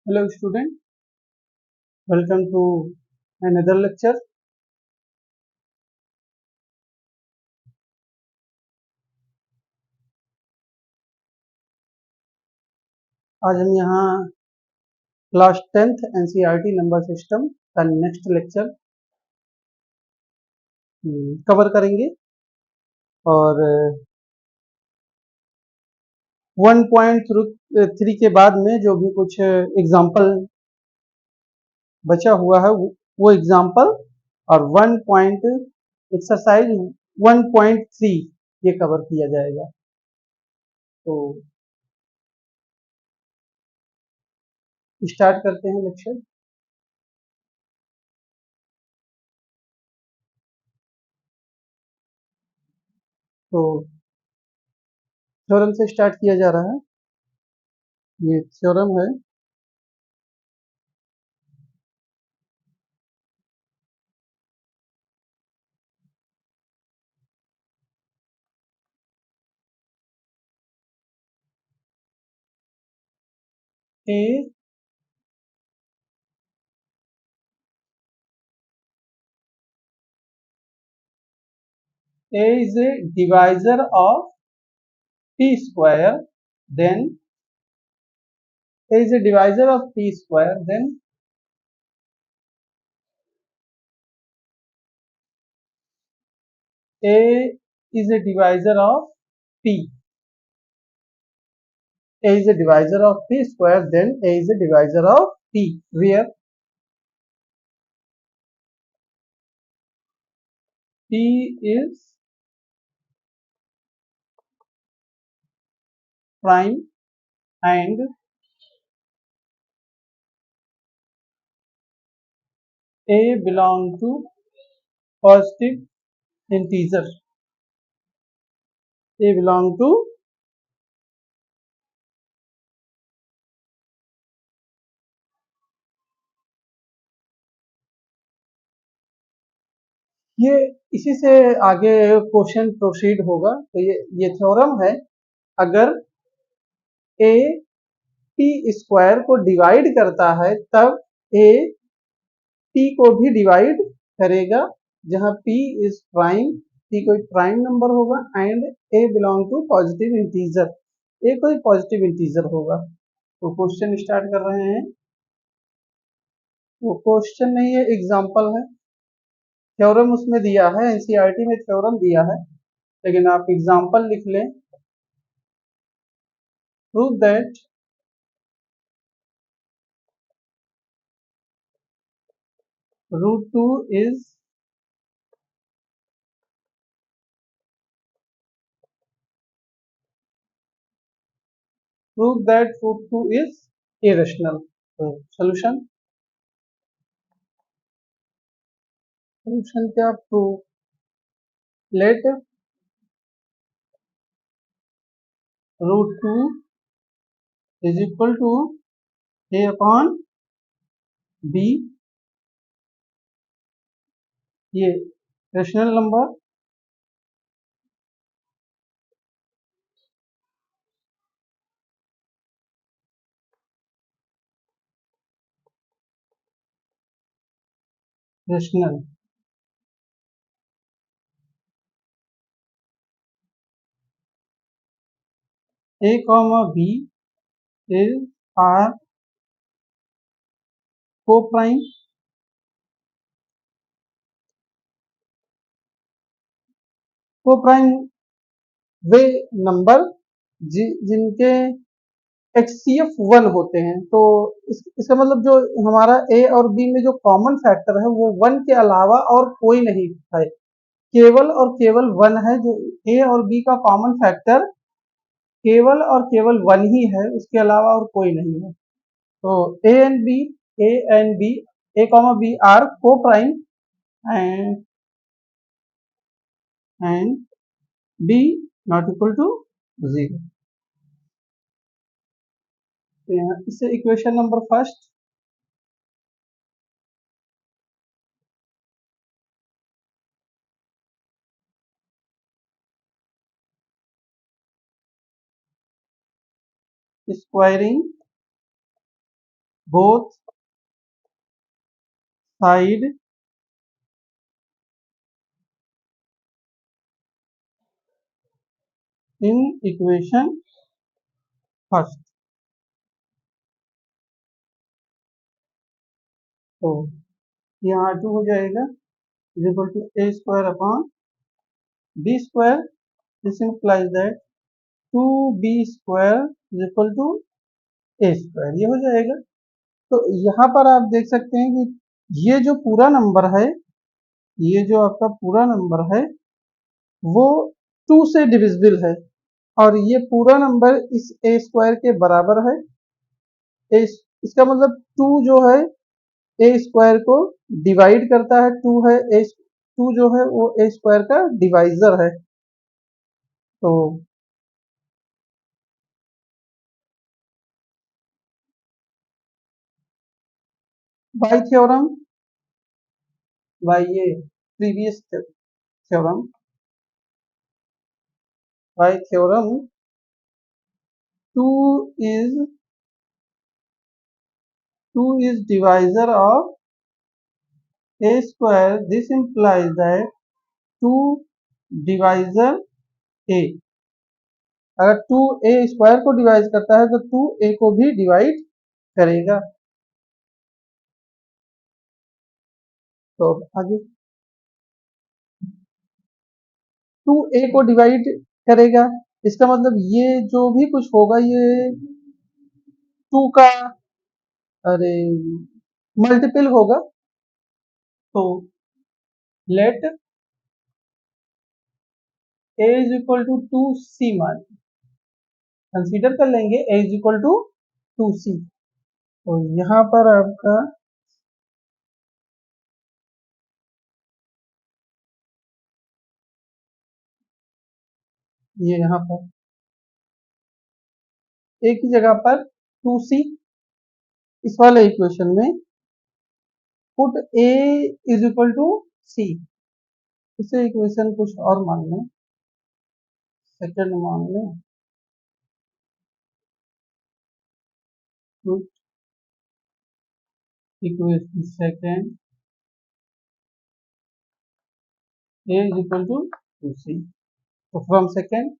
Hello student, welcome to another lecture. आज हम यहाँ class 10th NCERT number system का नेक्स्ट लेक्चर कवर करेंगे और 1.3 के बाद में जो भी कुछ एग्जाम्पल बचा हुआ है वो एग्जाम्पल और 1 पॉइंट एक्सरसाइज 1.3 ये कवर किया जाएगा। तो स्टार्ट करते हैं लेक्चर। तो थ्योरम से स्टार्ट किया जा रहा है। ये थ्योरम है A is a divisor of t square, then A is a divisor of t square, then A is a divisor of p. A is a divisor of p square, then A is a divisor of p, where p is prime and A belong to positive integer. A belong to ये इसी से आगे question proceed होगा। तो ये theorem है, अगर a p square को डिवाइड करता है तब a p को भी डिवाइड करेगा, जहां p इज प्राइम, p कोई प्राइम नंबर होगा and a belong to positive integer, a कोई पॉजिटिव इंटीजर होगा। तो क्वेश्चन स्टार्ट कर रहे हैं। वो क्वेश्चन नहीं है, एग्जांपल है। थ्योरम उसमें दिया है, एनसीईआरटी में थ्योरम दिया है, लेकिन आप एग्जांपल लिख लें। Prove that √2 is prove that √2 is irrational. तो solution क्या? Prove let √2 is equal to a upon b, ये rational number rational a comma b is are co-prime वे नंबर जिनके HCF 1 होते हैं। तो इसका मतलब जो हमारा A और B में जो कॉमन फैक्टर है वो 1 के अलावा और कोई नहीं है, केवल और केवल 1 है। जो A और B का कॉमन फैक्टर केवल और केवल 1 ही है, उसके अलावा और कोई नहीं है। तो A comma B आर को prime and B not equal to 0। इससे equation number first squaring both side in equation first. तो यहाँ टू हो जाएगा is equal to A square upon B square. This implies that two B square is equal to A square, ये हो जाएगा। तो यहाँ पर आप देख सकते हैं कि ये जो पूरा नंबर है, ये जो आपका पूरा नंबर है वो टू से डिविजिबल है, और ये पूरा नंबर इस ए स्क्वायर के बराबर है। ए, इसका मतलब टू जो है ए स्क्वायर को डिवाइड करता है, टू है ए, टू जो है वो ए स्क्वायर का डिवाइजर है। तो बाय थ्योरम, बाय ये previous theorem, by theorem two is two is divisor of A square, this implies that two divisor A. अगर टू ए स्क्वायर को डिवाइड करता है तो टू ए को भी डिवाइड करेगा। तो आगे टू ए को डिवाइड करेगा, इसका मतलब ये जो भी कुछ होगा ये टू का अरे मल्टीपल होगा। तो let A is equal to two C, मान कंसीडर कर लेंगे A is equal to two C. तो यहाँ पर आपका ये यहाँ पर ए की जगह पर टू सी, इस वाले इक्वेशन में put A is equal to C. इसे इक्वेशन कुछ और मान लें, सेकंड मान लें, put equation second A is equal to two C. तो from second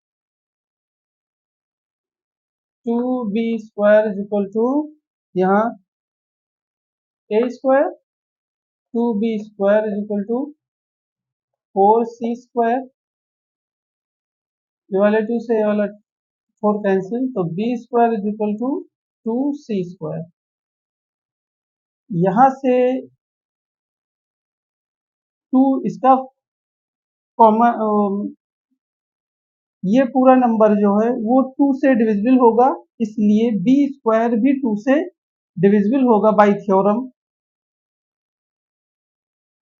two B square is equal to यहाँ A square, two B square is equal to four C square, ये वाले टू से ये वाला फोर कैंसिल, तो B square is equal to two C square. यहाँ से टू इसका कॉमन, ये पूरा नंबर जो है वो टू से डिविजिबल होगा, इसलिए बी स्क्वायर भी टू से डिविजिबल होगा बाय थ्योरम,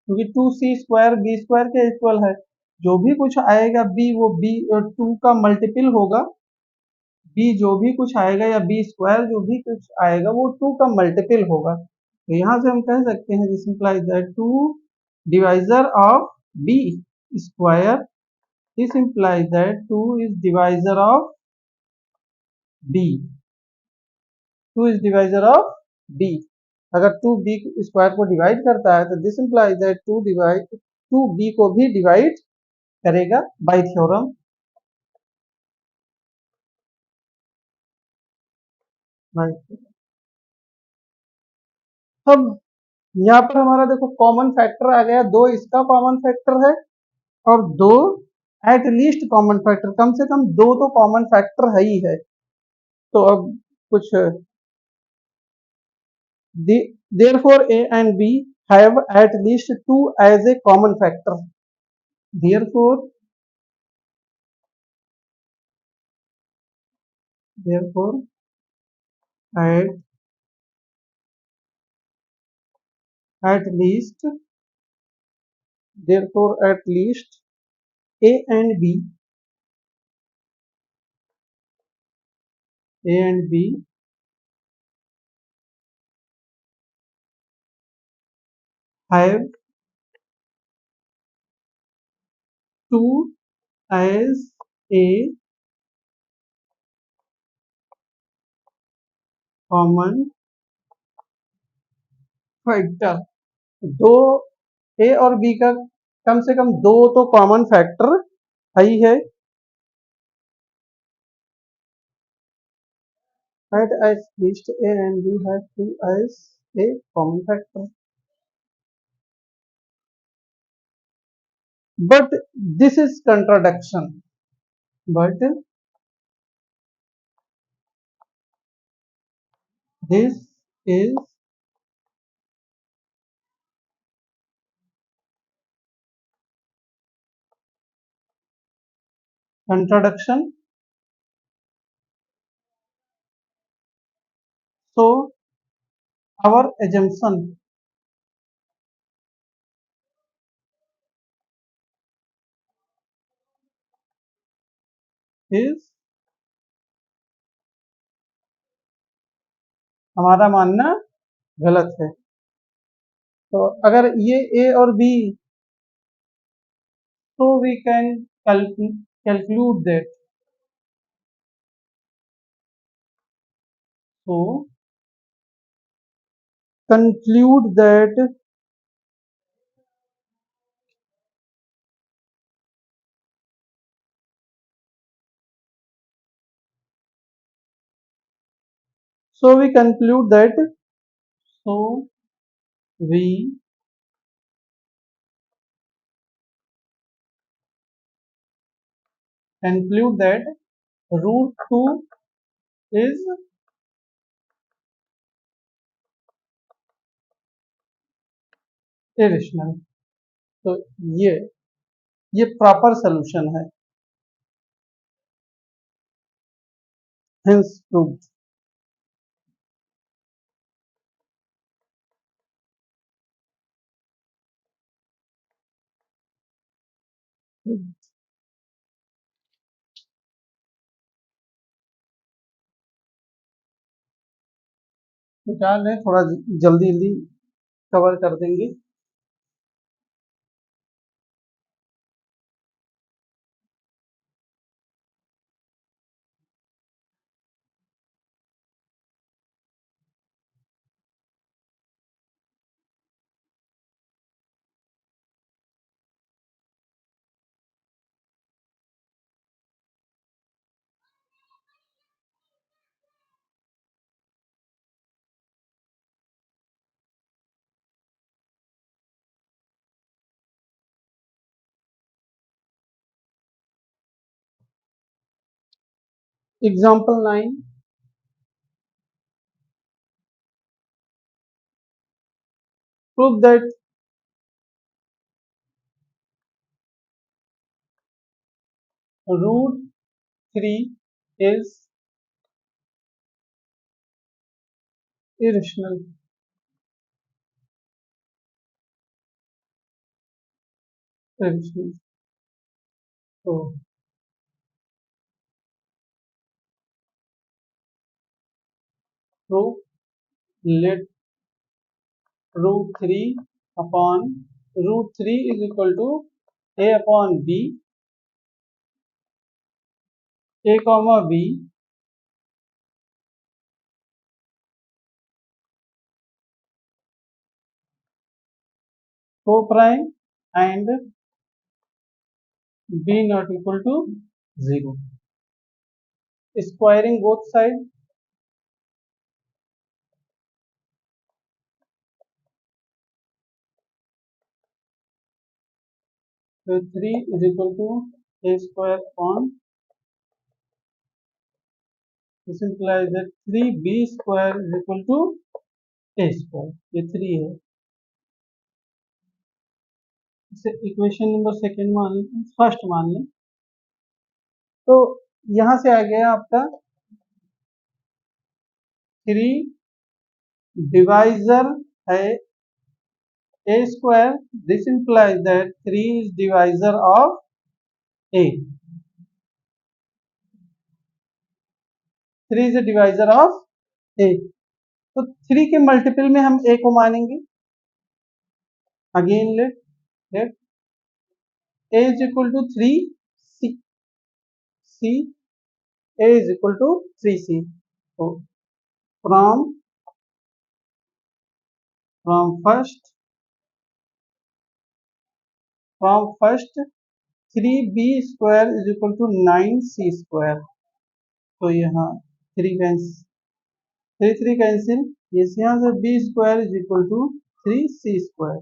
क्योंकि टू सी स्क्वायर बी स्क्वायर के इक्वल है। जो भी कुछ आएगा बी, वो बी टू का मल्टीपल होगा। बी जो भी कुछ आएगा या बी स्क्वायर जो भी कुछ आएगा वो टू का मल्टीपल होगा। तो यहाँ से हम कह सकते हैं this implies that two divisor of b square, this implies that two is divisor of b, two is divisor of b. अगर टू बी स्क्वायर को डिवाइड करता है तो this implies that two b को भी डिवाइड करेगा bye theorem. अब यहाँ पर हमारा देखो कॉमन फैक्टर आ गया, दो इसका कॉमन फैक्टर है और दो एट लीस्ट कॉमन फैक्टर, कम से कम दो तो कॉमन फैक्टर है ही है। तो अब कुछ therefore a and b have at least two as a common factor, therefore at least at least a and b a and b have two as a common factor दो, ए और B का कम से कम दो तो कॉमन फैक्टर है ही है। at least a and b have two as a common factor, but this is contradiction, but this is contradiction. So our assumption is, हमारा मानना गलत है। तो अगर ये ए और बी, तो we can conclude that, so conclude that so we conclude that so we conclude that root 2 is irrational। तो ये प्रॉपर सोल्यूशन है, hence proved। निकाल रहे थोड़ा जल्दी जल्दी कवर कर देंगे। Example 9, prove that root 3 is irrational। irrational। तो prove let root 3 upon root 3 is equal to A upon B, A comma B को prime and B not equal to 0। Squaring both side, तो 3 is equal to A square upon, this implies that 3b square is equal to a square, ये 3 है। इसे equation number second मान लें, first मान लें। तो यहां से आ गया आपका 3 डिवाइजर है a square, this implies that 3 is divisor of a, 3 is a divisor of a। तो 3 के मल्टीपल में हम a को मानेंगे। Again let a is equal to 3 c a is equal to 3c। तो from from first 3b² is equal to 9c²। तो यहाँ three three three cancel, यहाँ से b² is equal to 3c²।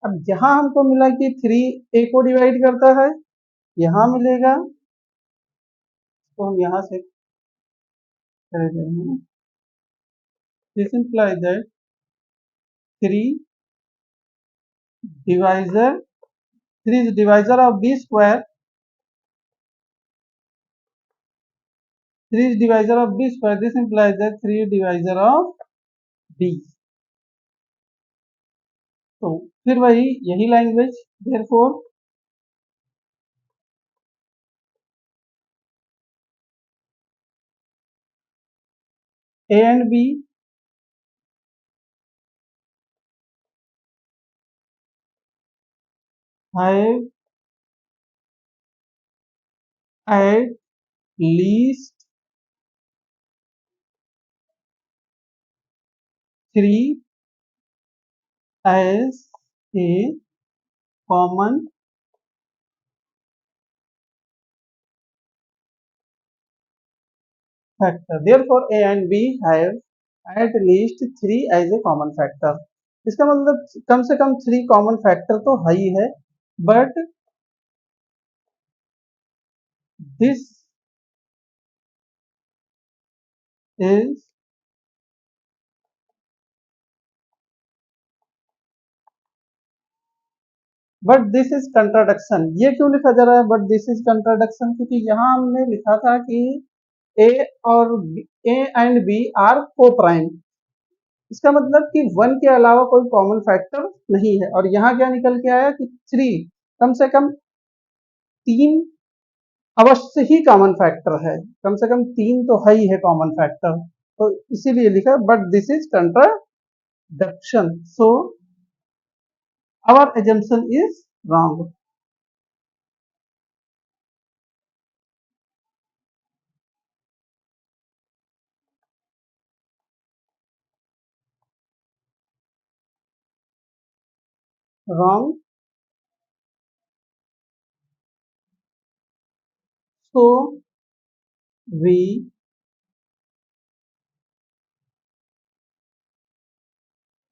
अब यहाँ हमको मिला कि 3 a को डिवाइड करता है, यहाँ मिलेगा, तो हम यहाँ से कर देंगे। This implies that 3 divisor 3 is divisor of b², 3 is divisor of b², this implies that 3 is divisor of b। तो फिर वही यही language, therefore a and b have at least 3 as a common factor, therefore a and b have at least 3 as a common factor। इसका मतलब कम से कम 3 common factor तो है ही है, बट दिस इज कंट्राडक्शन। ये क्यों लिखा जा रहा है बट दिस इज कंट्राडक्शन? क्योंकि यहाँ हमने लिखा था कि ए और ए एंड बी आर को प्राइम, इसका मतलब कि 1 के अलावा कोई कॉमन फैक्टर नहीं है। और यहाँ क्या निकल के आया कि 3 कम से कम 3 अवश्य ही कॉमन फैक्टर है, कम से कम 3 तो है ही है कॉमन फैक्टर, तो इसीलिए लिखा but this is contradiction, so our assumption is wrong. wrong, so we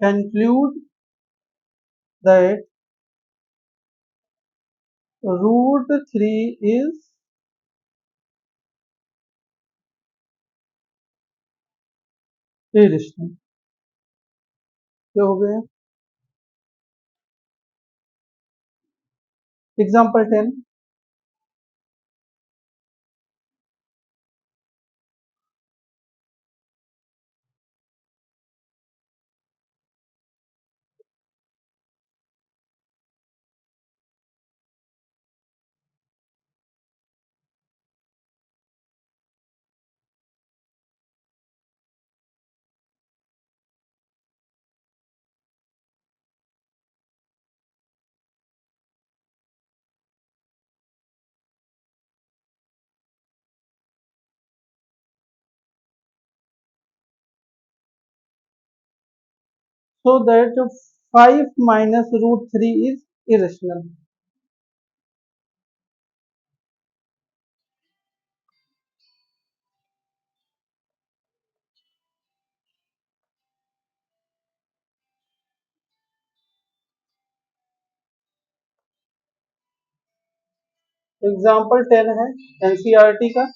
conclude that √3 is irrational। क्या हो गया? Example 10, so that 5 minus √3 is irrational। Example 10 है एनसीईआरटी का।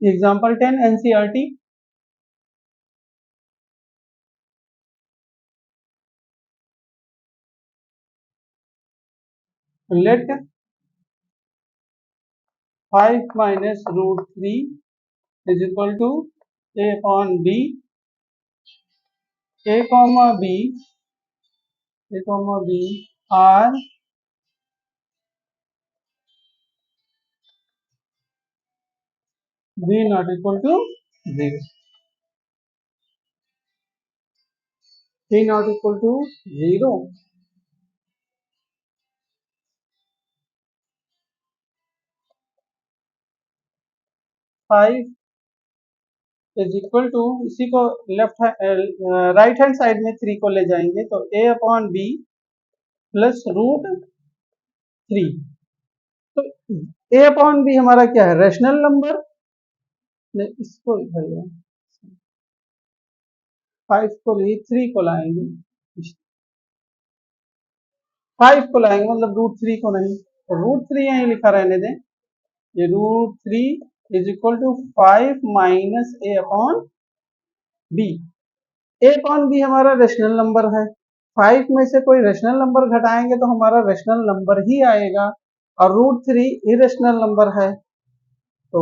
Example 10 NCERT, let 5 minus √3 is equal to a upon b, a comma b, a comma b are b not equal to 0, b not equal to 0, 5 is equal to, इसी को left right hand side में 3 को ले जाएंगे तो a upon B plus √3। तो a upon b हमारा क्या है, रेशनल नंबर। इसको इधर 5 को नहीं 3 को लाएंगे, 5 को लाएंगे मतलब √3 को नहीं, तो √3 यहीं लिखा रहने दें। ये √3 is equal to 5 minus a upon b. a upon b हमारा रेशनल नंबर है, 5 में से कोई रेशनल नंबर घटाएंगे तो हमारा रेशनल नंबर ही आएगा, और √3 इरेशनल नंबर है, तो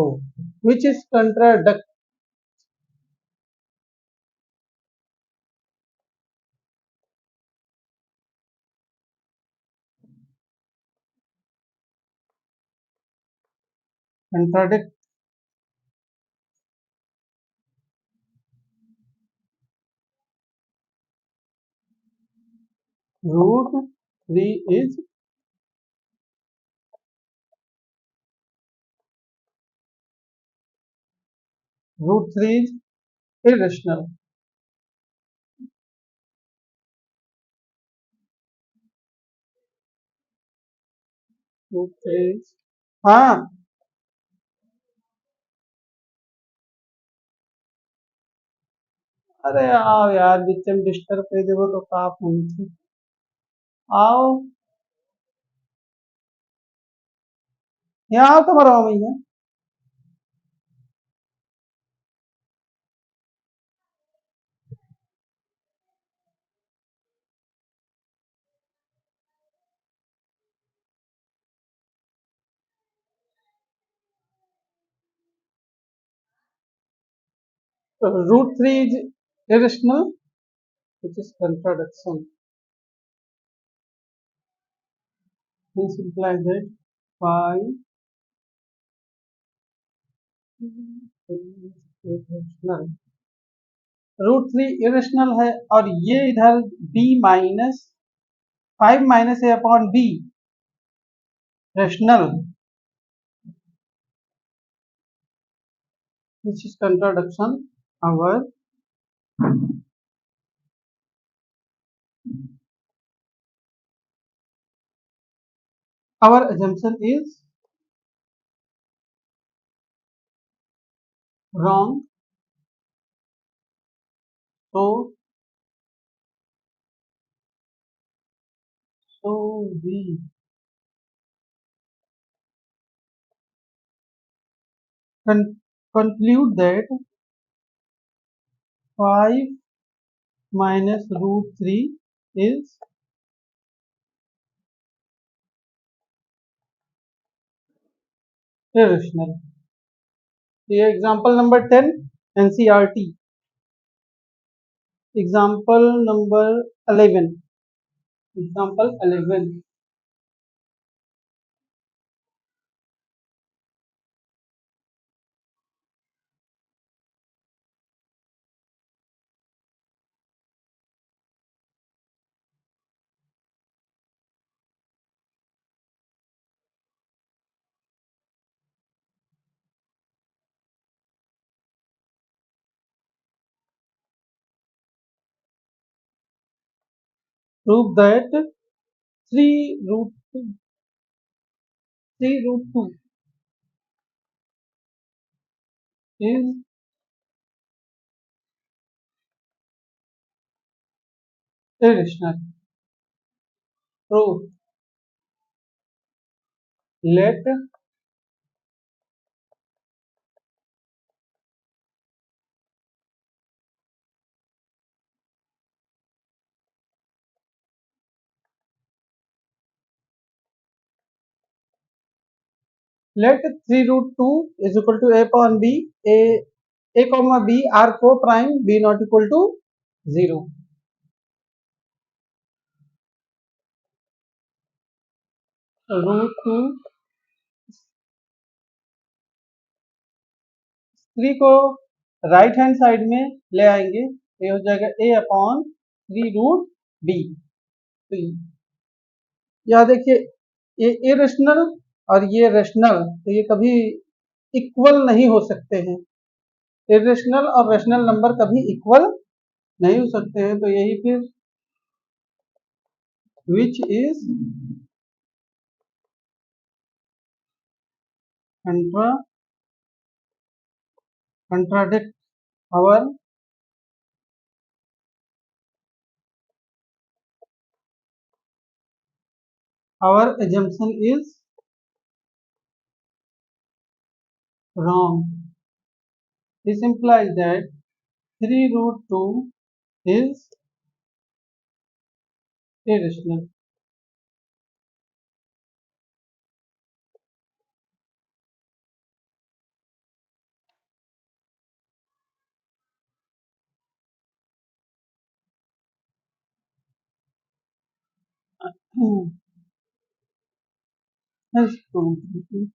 which is contradict √3 is √3 is irrational. √3 हाँ, अरे आओ यार बीच में डिस्टर्ब कर देवो तो का फोन थी, आओ यहाँ आओ, तुम्हारा मम्मी है। √3 is irrational, which is contradiction. This implies that 5 is irrational. √3 irrational है, और ये इधर b minus 5 minus a upon b rational, which is contradiction. Our assumption is wrong, so we conclude that 5 minus √3 is irrational. ये example number 10 NCERT. Example number 11, example 11, prove that 3 root 2 is irrational. Prove, let let 3 √2 is equal to a upon b, a comma b are co-prime, b not equal to 0. √2 3 को right hand side में ले आएंगे, ये हो जाएगा a upon 3 √b। तो यह देखिए, ये इरेशनल और ये रेशनल, तो ये कभी इक्वल नहीं हो सकते हैं। इरेशनल और रेशनल नंबर कभी इक्वल नहीं हो सकते हैं। तो यही फिर which is कंट्रा contradict our assumption is wrong. This implies that 3 root 2 is irrational. Has proven.